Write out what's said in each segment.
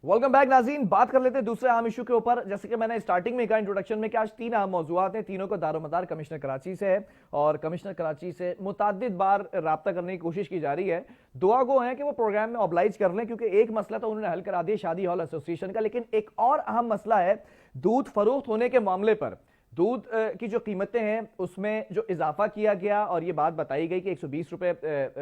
Welcome back नाज़रीन। बात कर लेते हैं दूसरे अहम इशू के ऊपर। जैसे कि मैंने स्टार्टिंग में कहा इंट्रोडक्शन में कि आज तीन अहम मौजूआत हैं, तीनों का दारोमदार कमिश्नर कराची से है और कमिश्नर कराची से मुतअद्दिद बार राब्ता करने की कोशिश की जा रही है। दुआ गो है कि वो प्रोग्राम में ऑब्लाइज कर लें, क्योंकि एक मसला तो उन्होंने हल करा दिया शादी हॉल एसोसिएशन का, लेकिन एक और अहम मसला है दूध फरोख्त होने के मामले पर। दूध की जो कीमतें हैं उसमें जो इजाफा किया गया और ये बात बताई गई कि 120 रुपए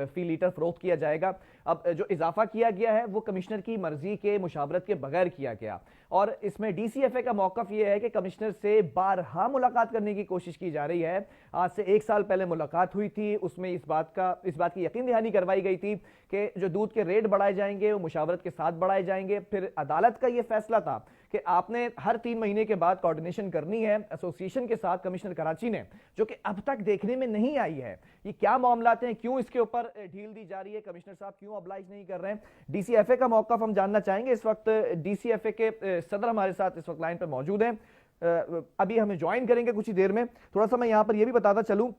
फी लीटर फरोख्त किया जाएगा। अब जो इजाफा किया गया है वो कमिश्नर की मर्जी के मुशावरत के बगैर किया गया और इसमें डीसीएफए का मौकफ ये है कि कमिश्नर से बारहा मुलाकात करने की कोशिश की जा रही है। आज से 1 साल पहले मुलाकात हुई थी, उसमें इस बात की यकीन दहानी करवाई गई थी कि जो दूध के रेट बढ़ाए जाएंगे वो मुशावरत के साथ बढ़ाए जाएंगे। फिर अदालत का ये फैसला था कि आपने हर 3 महीने के बाद कोऑर्डिनेशन करनी है एसोसिएशन के साथ, कमिश्नर कराची ने, जो कि अब तक देखने में नहीं आई है। ये क्या मामलात हैं, क्यों इसके ऊपर ढील दी जा रही है, कमिश्नर साहब क्यों ऑब्लाइज नहीं कर रहे हैं, डीसीएफए का मौकफ हम जानना चाहेंगे। इस वक्त डीसीएफए के सदर हमारे साथ इस वक्त लाइन पर मौजूद हैं, अभी हमें ज्वाइन करेंगे कुछ ही देर में। थोड़ा सा मैं यहां पर यह भी बताता चलूं,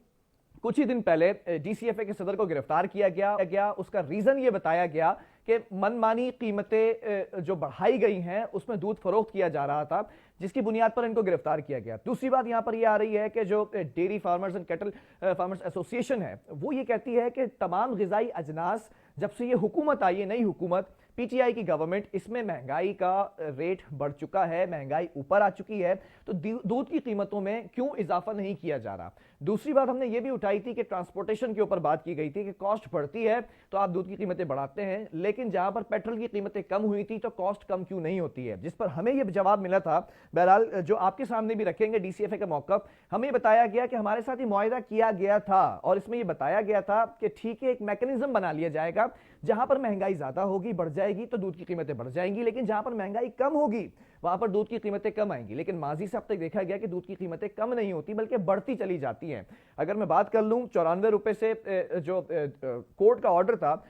कुछ ही दिन पहले डीसीएफए के सदर को गिरफ्तार किया गया। उसका रीजन ये बताया गया कि मनमानी कीमतें जो बढ़ाई गई हैं उसमें दूध फरोख्त किया जा रहा था, जिसकी बुनियाद पर इनको गिरफ्तार किया गया। दूसरी बात यहां पर यह आ रही है कि जो dairy farmers and cattle farmers association है वो ये कहती है कि तमाम ग़िज़ाई अजनास, जब से ये हुकूमत आई है, नई हुकूमत पीटीआई की गवर्नमेंट, इसमें महंगाई का रेट बढ़ चुका है, महंगाई ऊपर आ चुकी है, तो दूध की कीमतों में क्यों इजाफा नहीं किया जा रहा। दूसरी बात हमने ये भी उठाई थी कि ट्रांसपोर्टेशन के ऊपर बात की गई थी कि कॉस्ट बढ़ती है तो आप दूध की कीमतें बढ़ाते हैं, लेकिन जहां पर पेट्रोल की कीमतें कम हुई थी तो कॉस्ट कम क्यों नहीं होती है, जिस पर हमें यह जवाब मिला था। बहरहाल जो आपके सामने भी रखेंगे डीसीएफए का मौकफ, हमें बताया गया कि हमारे साथ ये मुआहिदा किया गया था और इसमें यह बताया गया था कि ठीक है एक मैकेनिज्म बना लिया जाएगा, जहां पर महंगाई ज्यादा होगी, बढ़ जाएगी तो दूध की कीमतें बढ़ जाएंगी, लेकिन जहां पर महंगाई कम होगी वहां पर दूध की कीमतें कम आएंगी। लेकिन माजी से अब तक देखा गया कि दूध की कीमतें कम नहीं होती बल्कि बढ़ती चली जाती हैं। अगर मैं बात कर लूं 94 रुपए से जो कोर्ट का ऑर्डर था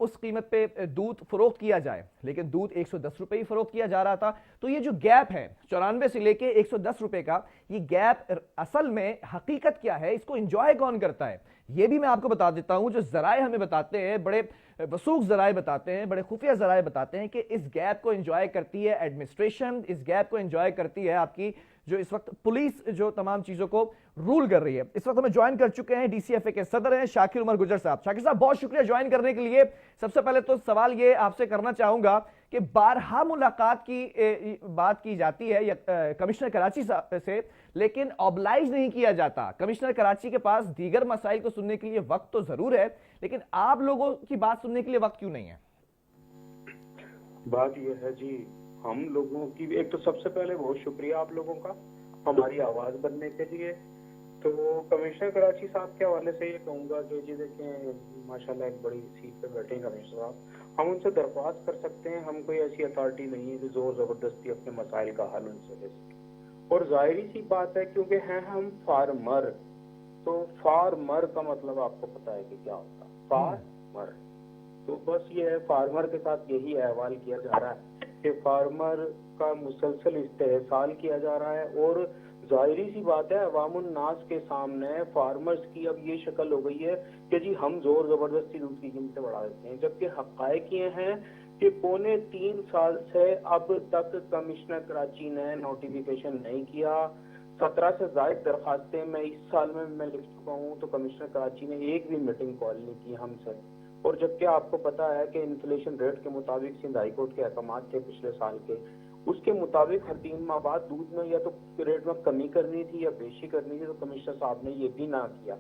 उस कीमत पे दूध फरोख्त किया जाए, लेकिन दूध 110 रुपए ही फरोख्त किया जा रहा था। तो ये जो गैप है 94 से लेके 110 रुपए का, ये गैप असल में हकीकत क्या है, इसको एंजॉय कौन करता है, ये भी मैं आपको बता देता हूं। जो जराए हमें बताते हैं, बड़े वसूख जराए बताते हैं, बड़े खुफिया जराए बताते हैं कि इस गैप को एंजॉय करती है एडमिनिस्ट्रेशन, इस गैप को एंजॉय करती है आपकी जो इस वक्त पुलिस जो तमाम चीजों को रूल कर रही है। इस वक्त हमें ज्वाइन कर चुके हैं डीसीएफए के सदर हैं शाकिर उमर गुजर साहब। शाकिर साहब बहुत शुक्रिया ज्वाइन करने के लिए। सबसे पहले तो सवाल ये आपसे करना चाहूंगा कि बारहा मुलाकात की बात की जाती है कमिश्नर कराची से, लेकिन ऑब्लाइज नहीं किया जाता। कमिश्नर कराची के पास दीगर मसाइल को सुनने के लिए वक्त तो जरूर है, लेकिन आप लोगों की बात सुनने के लिए वक्त क्यों नहीं है? बात यह है जी, हम लोगों की एक तो सबसे पहले बहुत शुक्रिया आप लोगों का हमारी आवाज बनने के लिए। तो कमिश्नर कराची साहब के हवाले से ये कहूंगा कि जी देखें माशाल्लाह एक बड़ी सीट पे बैठे हैं कमिश्नर साहब, हम उनसे दरख्वास्त कर सकते हैं, हम कोई ऐसी अथॉरिटी नहीं है कि जोर जबरदस्ती अपने मसाइल का हल उनसे ले सके। और जाहिर सी बात है क्योंकि हैं हम फार्मर, तो फार्मर का मतलब आपको पता है कि क्या होता है, फार्मर। तो बस ये है, फार्मर के साथ यही अहवाल किया जा रहा है कि फार्मर का मुसलसल इस्तेहसाल किया जा रहा है। और जाहिरी सी बात है अवामुन नास के सामने फार्मर्स की अब ये शक्ल हो गई है कि जी हम जोर जबरदस्ती दूध की कीमतें बढ़ा देते हैं, जबकि हकायक ये हैं कि 3.25 साल से अब तक कमिश्नर कराची ने नोटिफिकेशन नहीं किया। 17 से ज्यादा दरखास्तें मैं इस साल में मैं लिख चुका हूँ, तो कमिश्नर कराची ने एक भी मीटिंग कॉल नहीं की हमसे। और जबकि आपको पता है कि इन्फ्लेशन रेट के मुताबिक सिंध हाई कोर्ट के अहकाम थे पिछले साल के, उसके मुताबिक हर 3 माह बाद दूध में या तो रेट में कमी करनी थी या बेशी करनी थी, तो कमिश्नर साहब ने ये भी ना किया।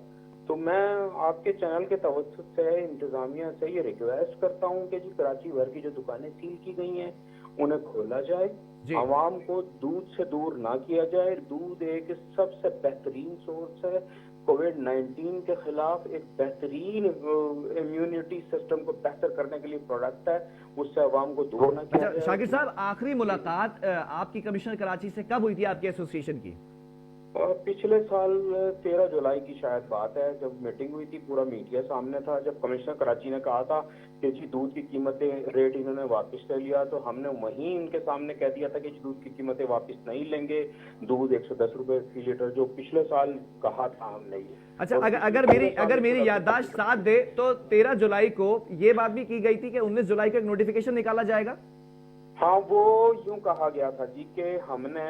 तो मैं आपके चैनल के तवज्जुह से इंतजामिया से ये रिक्वेस्ट करता हूँ कि जी कराची भर की जो दुकानें सील की गई हैं उन्हें खोला जाए, आवाम को दूध से दूर ना किया जाए। दूध एक सबसे बेहतरीन सोर्स है, कोविड-19 के खिलाफ एक बेहतरीन इम्यूनिटी सिस्टम को बेहतर करने के लिए प्रोडक्ट है, उससे अवाम को दूर ना किया जाए। शाकिर साहब, आखिरी मुलाकात आपकी कमिश्नर कराची से कब हुई थी आपकी एसोसिएशन की? पिछले साल 13 जुलाई की शायद बात है, जब मीटिंग हुई थी, पूरा मीडिया सामने था। जब कमिश्नर कराची ने कहा था कि जी दूध की कीमतें रेट इन्होंने वापस ले लिया, तो हमने वहीं इनके सामने कह दिया था कि दूध की कीमतें वापस नहीं लेंगे, दूध 110 रुपए फी लीटर जो पिछले साल कहा था हमने। अच्छा, अगर मेरी याददाश्त साथ दे तो 13 जुलाई को ये बात भी की गई थी कि 19 जुलाई को एक नोटिफिकेशन निकाला जाएगा। हाँ, वो यूं कहा गया था जी कि हमने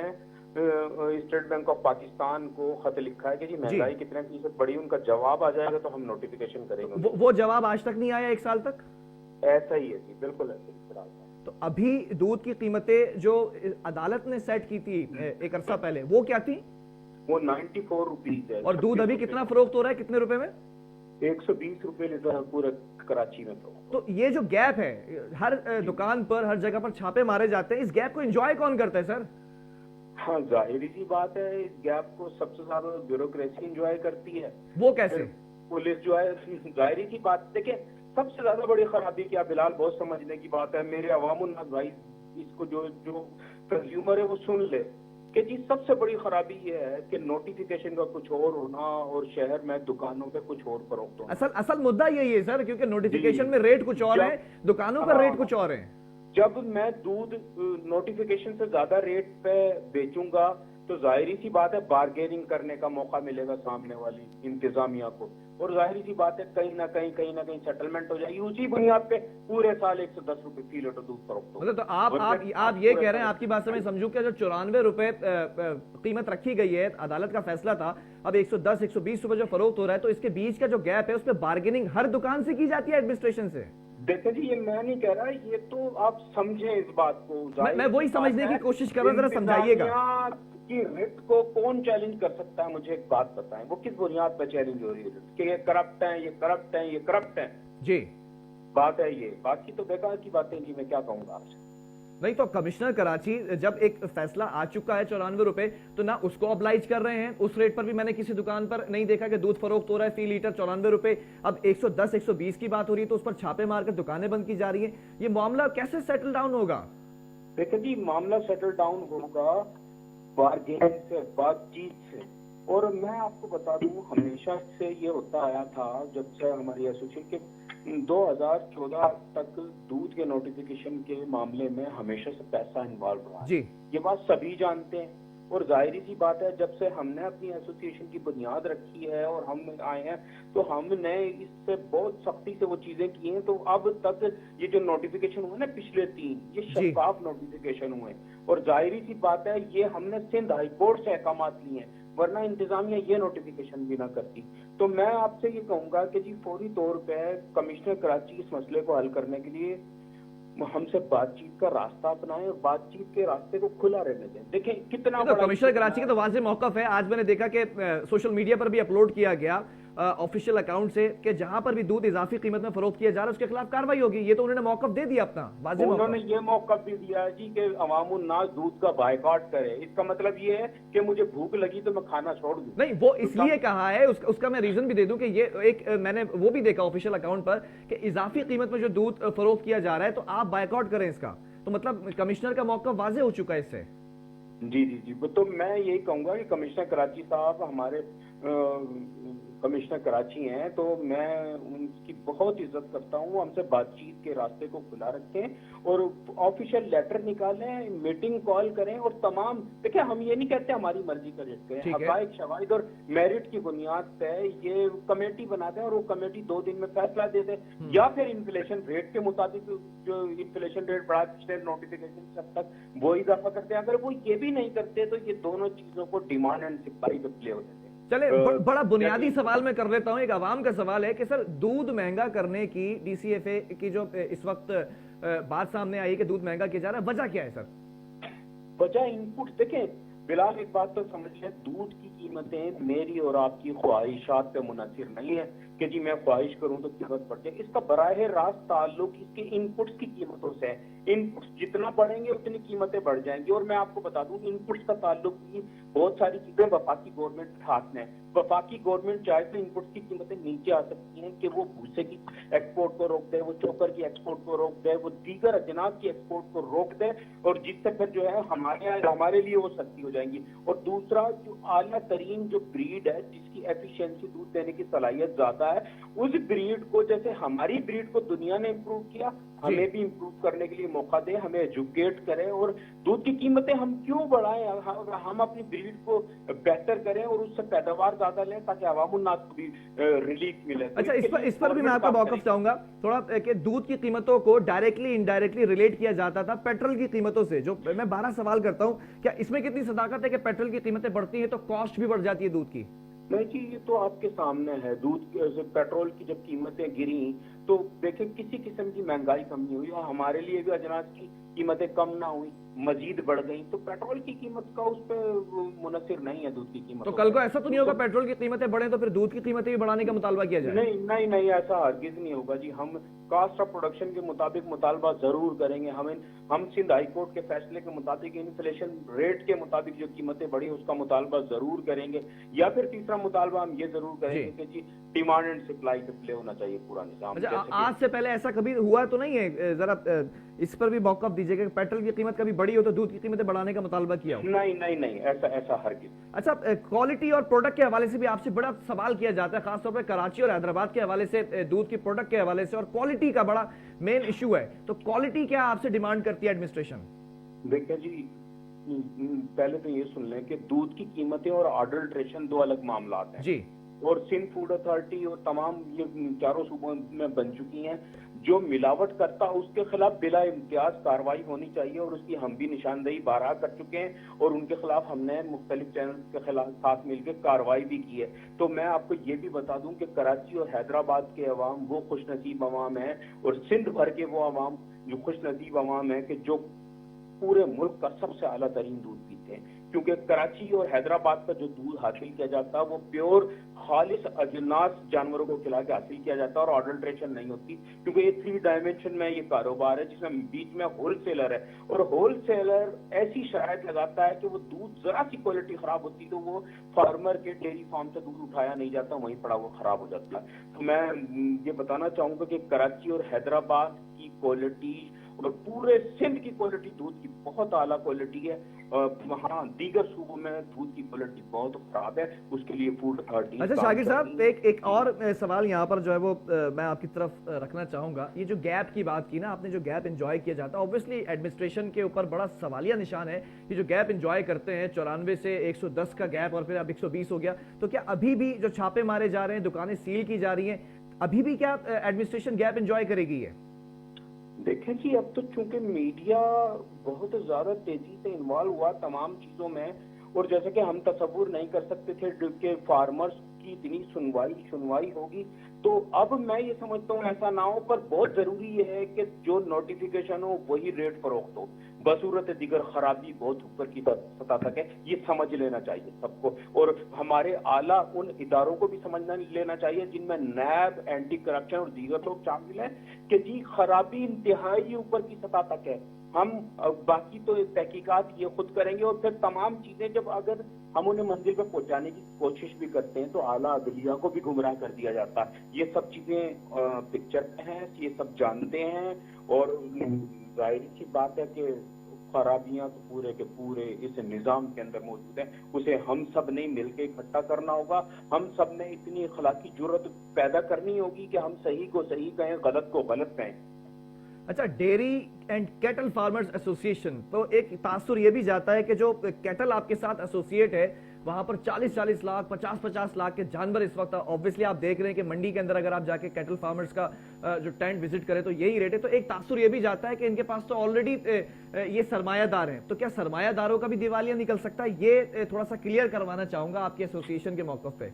स्टेट बैंक ऑफ पाकिस्तान को खत लिखा है कि जी महंगाई कितने फीसद बढ़ी, उनका जवाब आ जाएगा तो हम नोटिफिकेशन करेंगे। वो जवाब आज तक नहीं आया, 1 साल तक। ऐसा ही है जी, बिल्कुल ऐसा ही फिलहाल। तो अभी दूध की कीमतें जो अदालत ने सेट की थी एक अरसा पहले, वो क्या थी? वो 94 रुपीज है। और दूध अभी कितना फरोख्त हो रहा है, कितने रुपए में? 120 रुपए लीटर पूरे कराची में। तो ये जो गैप है, हर दुकान पर, हर जगह पर छापे मारे जाते हैं, इस गैप को एंजॉय कौन करता है सर? हाँ, जाहिर सी बात है, इस गैप को सबसे ज्यादा ब्यूरोक्रेसी एंजॉय करती है। वो कैसे? पुलिस जो है, जाहिर सी बात, देखिए सबसे ज्यादा बड़ी खराबी क्या बिलाल, बहुत समझने की बात है, मेरे अवामुन्नास भाई इसको जो कंज्यूमर है वो सुन ले कि जी सबसे बड़ी खराबी ये है कि नोटिफिकेशन का कुछ और होना और शहर में दुकानों पे कुछ और फरोख्त होना। असल मुद्दा यही है सर, क्योंकि नोटिफिकेशन में रेट कुछ और है, दुकानों पर रेट कुछ और है। जब मैं दूध नोटिफिकेशन से ज्यादा रेट पे बेचूंगा तो जाहिर सी बात है बार्गेनिंग करने का मौका मिलेगा सामने वाली इंतजामिया को, और जाहिर सी बात है कहीं ना कहीं सेटलमेंट हो जाएगी। उसी बुनियाद पे पूरे साल 110 रुपए फी लीटर दूध फरोख्त होगा। मतलब तो आप ये कह रहे हैं, आपकी बात से मैं समझूं कि जो 94 रुपए कीमत रखी गई है, अदालत का फैसला था, अब 110 120 रुपए जो फरोख्त हो रहा है, तो इसके बीच का जो गैप है उस पर बार्गेनिंग हर दुकान से की जाती है एडमिनिस्ट्रेशन से? देखिए जी, ये मैं नहीं कह रहा, ये तो आप समझे इस बात को। मैं वही समझने की कोशिश कर रहा हूं, जरा समझाइएगा कि रिट को कौन चैलेंज कर सकता है। मुझे एक बात बताएं, वो किस बुनियाद पर चैलेंज हो रही है कि ये करप्ट है, ये करप्ट है, ये करप्ट है जी? बात है ये, बाकी तो बेकार की बातें जी, मैं क्या कहूंगा आपसे। नहीं तो कमिश्नर कराची जब एक फैसला आ चुका है 94 रुपए, तो ना उसको ऑब्लाइज कर रहे हैं, उस रेट पर भी मैंने किसी दुकान पर नहीं देखा कि दूध फरोख्त हो रहा है फी लीटर 94 रुपए। अब 110 120 की बात हो रही है तो उस पर छापे मारकर दुकानें बंद की जा रही है। ये मामला कैसे सेटल डाउन होगा? देखिए जी, मामला सेटल डाउन होगा बार्गेनिंग से, बातचीत से। और मैं आपको बता दूं, हमेशा से ये होता आया था जब से हमारी एसोसिएशन के 2014 तक दूध के नोटिफिकेशन के मामले में हमेशा से पैसा इन्वॉल्व रहा जी। ये बात सभी जानते हैं, और जाहिर सी बात है जब से हमने अपनी एसोसिएशन की बुनियाद रखी है और हम आए हैं तो हमने इससे बहुत सख्ती से वो चीजें की हैं। तो अब तक ये जो नोटिफिकेशन हुए ना पिछले 3, ये शफाफ नोटिफिकेशन हुए, और जाहिर सी बात है ये हमने सिंध हाई कोर्ट से अहकामात लिए हैं, वरना इंतजामिया ये नोटिफिकेशन भी ना करती। तो मैं आपसे ये कहूंगा कि जी फौरी तौर पे कमिश्नर कराची इस मसले को हल करने के लिए हमसे बातचीत का रास्ता अपनाएं और बातचीत के रास्ते को खुला रहने दें। देखें कितना तो कमिश्नर कराची का तो वाज़े मौक़िफ़ है। आज मैंने देखा कि सोशल मीडिया पर भी अपलोड किया गया ऑफिशियल अकाउंट से कि जहां पर भी दूध इजाफी कीमत में फरोख्त किया जा रहा है उसके खिलाफ कार्रवाई होगी। ये तो उन्होंने मौक़िफ़ दे दिया अपना, वाज़े मौक़िफ़। उन्होंने ये मौक़िफ़ भी दिया है जी कि अवामुन्नास दूध का बायकॉट करे। इसका मतलब ये है कि मुझे भूख लगी तो मैं खाना छोड़ दूं। नहीं, वो इसलिए कहा है, उसका मैं रीजन भी दे दूं कि ये एक मैंने वो भी देखा ऑफिशियल अकाउंट पर कि इजाफी कीमत में जो दूध फरोख्त किया जा रहा है तो आप बायकॉट करें इसका। तो मतलब कमिश्नर का मौक़िफ़ वाज़े हो चुका है इससे। जी जी जी, तो मैं यही कहूंगा कि कमिश्नर कराची साहब हमारे कमिश्नर कराची हैं, तो मैं उनकी बहुत इज्जत करता हूँ। हमसे बातचीत के रास्ते को खुला रखें और ऑफिशियल लेटर निकालें, मीटिंग कॉल करें, और तमाम देखिए हम ये नहीं कहते हमारी मर्जी का रेट करें, हकायक शवाहिद और मेरिट की बुनियाद पे ये कमेटी बना दें और वो कमेटी 2 दिन में फैसला दे दे, या फिर इन्फ्लेशन रेट के मुताबिक जो इन्फ्लेशन रेट बढ़ा पिछले नोटिफिकेशन अब तक वो इजाफा करते हैं। अगर वो ये भी नहीं करते तो ये दोनों चीजों को डिमांड एंड सप्लाई पे प्ले होते थे। चले बड़ा बुनियादी सवाल मैं कर लेता हूं। एक आवाम का सवाल है कि सर दूध महंगा करने की डीसीएफए की जो इस वक्त बात सामने आई कि दूध महंगा किया जा रहा है, वजह क्या है सर? वजह इनपुट देखें बिलाल, एक बात तो समझ लें, दूध की कीमतें मेरी और आपकी ख्वाहिशात पे मुनहसिर नहीं है कि जी मैं ख्वाहिश करूं तो कीमत बढ़ जाए। इसका बराह रास्त ताल्लुक इसके इनपुट्स की कीमतों से है। इनपुट्स जितना बढ़ेंगे उतनी कीमतें बढ़ जाएंगी। और मैं आपको बता दूं, इनपुट्स का ताल्लुक भी बहुत सारी चीजें वफाकी गवर्नमेंट के हाथ में है। वफाकी गवर्नमेंट चाहे तो इनपुट्स की कीमतें नीचे आ सकती हैं कि वो भूसे की एक्सपोर्ट को रोक दे, वो चोकर की एक्सपोर्ट को रोक दे, वो दीगर अजनास की एक्सपोर्ट को रोक दे, और जिससे फिर जो है हमारे लिए वो सस्ती हो जाएंगी। और दूसरा, जो आला तरीन जो ब्रीड है जिसकी एफिशिएंसी, दूध देने की सलाहियत ज्यादा है, उस ब्रीड को, जैसे हमारी ब्रीड को दुनिया ने इम्प्रूव किया, हमें भी इम्प्रूव करने के लिए मौका दें, हमें एजुकेट करें और दूध की कीमतें हम क्यों बढ़ाएं, हम अपनी ब्रीड को बेहतर करें और उससे पैदावार ज्यादा लें ताकि अवामुन्नास को भी रिलीफ मिले। अच्छा, इस पर भी मैं आपका मौक़िफ़ चाहूंगा थोड़ा कि दूध की कीमतों को डायरेक्टली इनडायरेक्टली रिलेट किया जाता था पेट्रोल की कीमतों से। जो मैं 12 सवाल करता हूं, क्या इसमें कितनी सदाकत है कि पेट्रोल की कीमतें बढ़ती हैं तो कॉस्ट भी बढ़ जाती है दूध की? नहीं जी, ये तो आपके सामने है। पेट्रोल की जब कीमतें गिरी तो देखें किसी किस्म की महंगाई कम नहीं हुई और हमारे लिए भी अजनास की कीमतें कम ना हुई, मजीद बढ़ गई। तो पेट्रोल की कीमत का उस पर मुनसिर नहीं है दूध की कीमत। तो कल को ऐसा तो नहीं होगा पेट्रोल की कीमतें बढ़े तो फिर दूध की कीमतें भी बढ़ाने का मुतालबा किया जाए? नहीं नहीं नहीं, ऐसा हरगिज नहीं होगा जी। हम कास्ट ऑफ प्रोडक्शन के मुताबिक मुतालबा जरूर करेंगे। हम सिंध हाई कोर्ट के फैसले के मुताबिक इन्फ्लेशन रेट के मुताबिक जो कीमतें बढ़ी उसका मुतालबा जरूर करेंगे। या फिर तीसरा मुतालबा हम ये जरूर करेंगे कि जी डिमांड एंड सप्लाई पे प्ले होना चाहिए पूरा निजाम। अच्छा, आज से पहले ऐसा कभी हुआ तो नहीं है? जरा इस पर भी मौक़िफ़ दीजिएगा। पेट्रोल की कीमत कभी बढ़ी हो तो दूध की कीमतें बढ़ाने का मुतालबा किया हो? नहीं नहीं नहीं, ऐसा हरगिज। अच्छा, क्वालिटी और प्रोडक्ट के हवाले से भी आपसे बड़ा सवाल किया जाता है, खासतौर पर कराची और हैदराबाद के हवाले से, दूध की प्रोडक्ट के हवाले से, और क्वालिटी का बड़ा मेन इशू है। तो क्वालिटी क्या आपसे डिमांड करती है एडमिनिस्ट्रेशन? देखिए जी, पहले तो ये सुन लें कि दूध की कीमतें और अडल्ट्रेशन दो अलग मामला हैं जी। और सिंध फूड अथॉरिटी और तमाम ये चारों सूबों में बन चुकी हैं। जो मिलावट करता है उसके खिलाफ बिला इम्तियाज कार्रवाई होनी चाहिए और उसकी हम भी निशानदेही बारहा कर चुके हैं और उनके खिलाफ हमने मुख्तलिफ चैनल के खिलाफ साथ मिलकर कार्रवाई भी की है। तो मैं आपको ये भी बता दूं कि कराची और हैदराबाद के अवाम वो खुशनसीब अवाम है और सिंध भर के वो अवाम जो खुशनसीब अवाम है कि जो पूरे मुल्क का सबसे आला तरीन दूध पीते हैं, क्योंकि कराची और हैदराबाद का जो दूध हासिल किया जाता है वो प्योर खालिस अजनास जानवरों को खिला के हासिल किया जाता है और अडल्ट्रेशन नहीं होती। क्योंकि ये 3 डायमेंशन में ये कारोबार है जिसमें बीच में होलसेलर है और होलसेलर ऐसी शराइत लगाता है कि वो दूध जरा सी क्वालिटी खराब होती तो वो फार्मर के डेयरी फार्म से दूध उठाया नहीं जाता, वहीं पड़ा वो खराब हो जाता है। तो मैं ये बताना चाहूंगा कि कराची और हैदराबाद की क्वालिटी और पूरे सिंध की क्वालिटी दूध की बहुत आला क्वालिटी है। वहाँ दीगर सूबों में दूध की क्वालिटी बहुत खराब है, उसके लिए फूड अथॉरिटी। अच्छा शाकिर साहब, एक और सवाल यहाँ पर जो है वो मैं आपकी तरफ रखना चाहूंगा। ये जो गैप की बात की ना आपने, जो गैप एंजॉय किया जाता है, ऑब्वियसली एडमिनिस्ट्रेशन के ऊपर बड़ा सवालिया निशान है। ये जो गैप एंजॉय करते हैं 94 से 110 का गैप और फिर अब 120 हो गया, तो क्या अभी भी जो छापे मारे जा रहे हैं, दुकानें सील की जा रही हैं, अभी भी क्या एडमिनिस्ट्रेशन गैप एंजॉय करेगी? है देखें जी, अब तो चूंकि मीडिया बहुत ज्यादा तेजी से इन्वॉल्व हुआ तमाम चीजों में और जैसे कि हम तसव्वुर नहीं कर सकते थे कि फार्मर्स की इतनी सुनवाई होगी, तो अब मैं ये समझता हूँ ऐसा ना हो, पर बहुत जरूरी ये है कि जो नोटिफिकेशन हो वही रेट फरोख्त हो, बसूरत दिगर खराबी बहुत ऊपर की सतह तक है, ये समझ लेना चाहिए सबको। और हमारे आला उन इदारों को भी समझना लेना चाहिए जिनमें नैब, एंटी करप्शन और दीगर लोग शामिल हैं कि जी खराबी इंतहाई ऊपर की सतह तक है। हम बाकी तो तहकीकात ये खुद करेंगे और फिर तमाम चीजें जब अगर हम उन्हें मंजिल पर पहुंचाने की कोशिश भी करते हैं तो आला अदलिया को भी गुमराह कर दिया जाता है। ये सब चीजें पिक्चर पे हैं, ये सब जानते हैं और जाहिर सी बात है कि खराबियां तो पूरे के पूरे इस निजाम के अंदर मौजूद हैं। उसे हम सब ने मिलकर इकट्ठा करना होगा। हम सब ने इतनी अखलाकी जुर्रत पैदा करनी होगी कि हम सही को सही कहें, गलत को गलत कहें। अच्छा, dairy and cattle farmers association, तो एक तासुर ये भी जाता है कि जो कैटल आपके साथ एसोसिएट है वहां पर 40-40 लाख 50-50 लाख के जानवर इस वक्त, ऑब्वियसली आप देख रहे हैं कि मंडी के अंदर अगर आप जाके कैटल फार्मर्स का जो टेंट विजिट करें तो यही रेट है। तो एक तासुर ये भी जाता है कि इनके पास तो ऑलरेडी ये सरमायादार हैं, तो क्या सरमायादारों का भी दिवालिया निकल सकता है? ये थोड़ा सा क्लियर करवाना चाहूंगा आपके एसोसिएशन के मौक़िफ़ पे।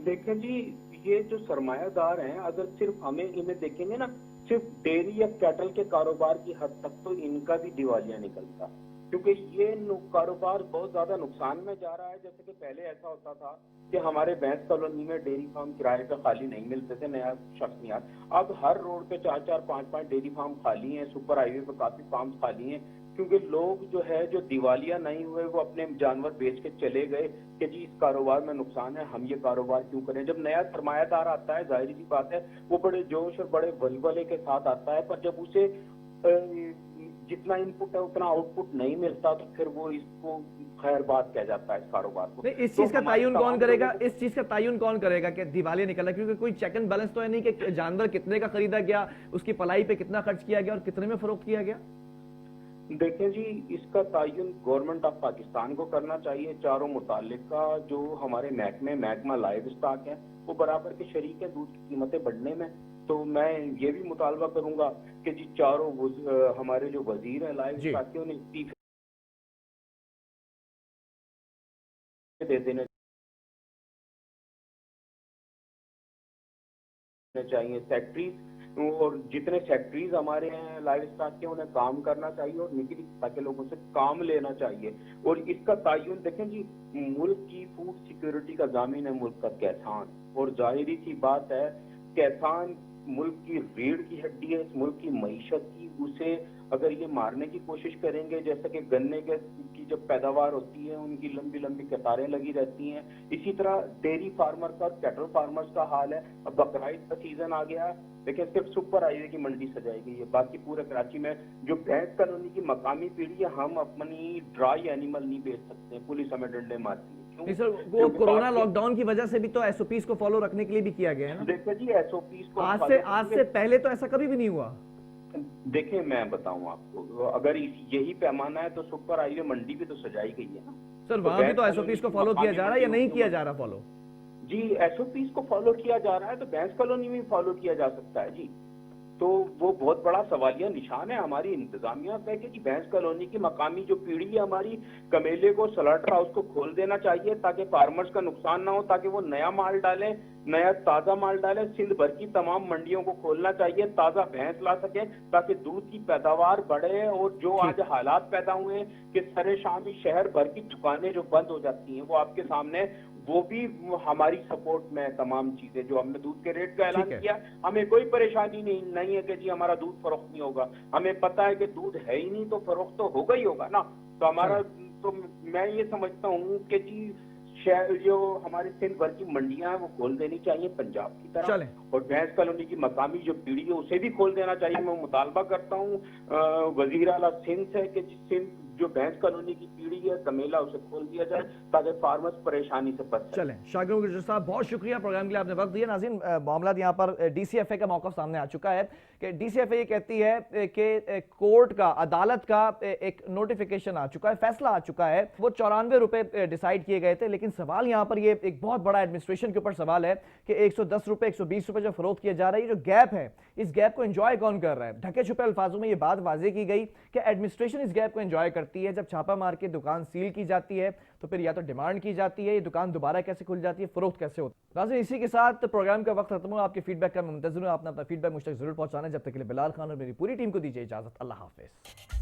देखें जी, ये जो सरमायादार हैं अगर सिर्फ हमें इन्हें देखेंगे ना सिर्फ डेयरी या कैटल के कारोबार की हद तक, तो इनका भी दिवालिया निकलता, क्योंकि ये कारोबार बहुत ज्यादा नुकसान में जा रहा है। जैसे कि पहले ऐसा होता था कि हमारे भैंस कॉलोनी में डेयरी फार्म किराए पे खाली नहीं मिलते थे, नया शख्स नहीं आता। अब हर रोड पे 4-4, 5-5 डेयरी फार्म खाली हैं, सुपर हाईवे पे काफी फार्म खाली हैं, क्योंकि लोग जो है जो दिवालिया नहीं हुए वो अपने जानवर बेच के चले गए कि जी इस कारोबार में नुकसान है, हम ये कारोबार क्यों करें। जब नया सरमायादार आता है जाहिर सी बात है वो बड़े जोश और बड़े वलवले के साथ आता है, पर जब उसे जितना इनपुट है उतना आउटपुट नहीं मिलता तो फिर वो इसको खैरबाद कह जाता है इस कारोबार को। नहीं, इस तो चीज का हमारे तयन कौन तमाम करेगा, लोगों को- इस चीज का तयन कौन करेगा कि दिवालिया निकला, क्योंकि कोई चेक एंड बैलेंस तो है नहीं कि जानवर कितने का खरीदा गया, उसकी पलाई पे कितना खर्च किया गया और कितने में फरोख्त किया गया। देखिए जी, इसका तयन गवर्नमेंट ऑफ पाकिस्तान को करना चाहिए। चारों मुतालिका जो हमारे महकमा लाइव स्टॉक है वो बराबर के शरीक है दूध की कीमतें बढ़ने में। तो मैं ये भी मुतालबा करूंगा कि जी चारों हमारे जो वजीर हैं लाइव जी। स्टॉकियों ने इस्तीफे दे देने चाहिए। सेक्रेटरीज और जितने सेक्रेटरीज हमारे हैं लाइव स्टॉक के उन्हें काम करना चाहिए और निजी के लोगों से काम लेना चाहिए। और इसका तयन देखें जी, मुल्क की फूड सिक्योरिटी का जामिन है मुल्क का किसान, और जाहिर सी बात है किसान मुल्क की रीढ़ की हड्डी है, इस मुल्क की मईशत की। उसे अगर ये मारने की कोशिश करेंगे, जैसे कि गन्ने की जब पैदावार होती है उनकी लंबी लंबी कतारें लगी रहती हैं, इसी तरह डेयरी फार्मर का और कैटल फार्मर्स का हाल है। अब बकराइद का सीजन आ गया, देखिए सिर्फ सुपर हाईवे की मंडी सजाई गई है, बाकी पूरे कराची में जो भैंस कॉलोनी की मकामी पीढ़ी है, हम अपनी ड्राई एनिमल नहीं बेच सकते, पुलिस हमें डंडे मारती है। क्यों? नहीं सर, वो क्योंकि कोरोना बाकी- लॉकडाउन की वजह से भी तो एसओपीज को फॉलो रखने के लिए भी किया गया है ना। देखिए जी, एसओपीज को आज से पहले तो ऐसा कभी भी नहीं हुआ। देखिए मैं बताऊं आपको, अगर यही पैमाना है तो सुपर हाईवे मंडी भी तो सजाई गई है ना सर, वहां भी तो एसओपीज को फॉलो किया जा रहा है या नहीं किया जा रहा फॉलो। जी, एसओपीज को फॉलो किया जा रहा है तो भैंस कॉलोनी में फॉलो किया जा सकता है जी। तो वो बहुत बड़ा सवालिया निशान है हमारी इंतजामिया पे कि भैंस कॉलोनी की मकामी जो पीढ़ी है हमारी, कमेले को स्लॉटर हाउस को खोल देना चाहिए ताकि फार्मर्स का नुकसान ना हो, ताकि वो नया माल डाले, नया ताजा माल डाले। सिंध भर की तमाम मंडियों को खोलना चाहिए, ताजा भैंस ला सके ताकि दूध की पैदावार बढ़े। और जो आज हालात पैदा हुए हैं कि सरे शामी शहर भर की दुकानें जो बंद हो जाती हैं, वो आपके सामने, वो भी हमारी सपोर्ट में है। तमाम चीजें जो हमने दूध के रेट का ऐलान किया, हमें कोई परेशानी नहीं है कि जी हमारा दूध फरोख्त नहीं होगा। हमें पता है कि दूध है ही नहीं तो फरोख्त तो होगा ही होगा ना। तो हमारा, तो मैं ये समझता हूँ कि जी शहर जो हमारे सिंध भर की मंडियां हैं वो खोल देनी चाहिए पंजाब की तरह, और भैंस कॉलोनी की मकामी जो पीढ़ी है उसे भी खोल देना चाहिए। मैं मुतालबा करता हूँ वजीर आला सिंध से कि सिंध जो भैंस कॉलोनी की पीढ़ी है कमेला उसे खोल दिया जाए ताकि फार्मर्स परेशानी से बच सकें। चलें, शागिर गुजर साहब बहुत शुक्रिया प्रोग्राम के लिए, आपने वक्त दिया। नाज़रीन, मामला यहाँ पर डीसीएफए का मौक़िफ़ सामने आ चुका है कि डीसीएफए ये कहती है कि कोर्ट का, अदालत का एक नोटिफिकेशन आ चुका है, फैसला आ चुका है। वो 94 रुपए डिसाइड किए गए थे, लेकिन सवाल यहाँ पर ये एक बहुत बड़ा एडमिनिस्ट्रेशन के ऊपर सवाल है कि 110 रुपए 120 रुपए जो फरोख्त किया जा रहा है, ये जो गैप है, इस गैप को एंजॉय कौन कर रहा है। ढके छुपे अल्फाजों में ये बात वाजे की गई कि एडमिनिस्ट्रेशन इस गैप को एंजॉय करती है। जब छापा मार के दुकान सील की जाती है तो फिर या तो डिमांड की जाती है, ये दुकान दोबारा कैसे खुल जाती है, फरोख्त कैसे होता है। नाज़रीन, इसी के साथ प्रोग्राम का वक्त खत्म हुआ। आपके फीडबैक का मैं मुंतज़िर हूं, आपने अपना फीडबैक मुझ तक जरूर पहुंचाना। जब तक के लिए बिलाल खान और मेरी पूरी टीम को दीजिए इजाजत। अल्लाह हाफिज।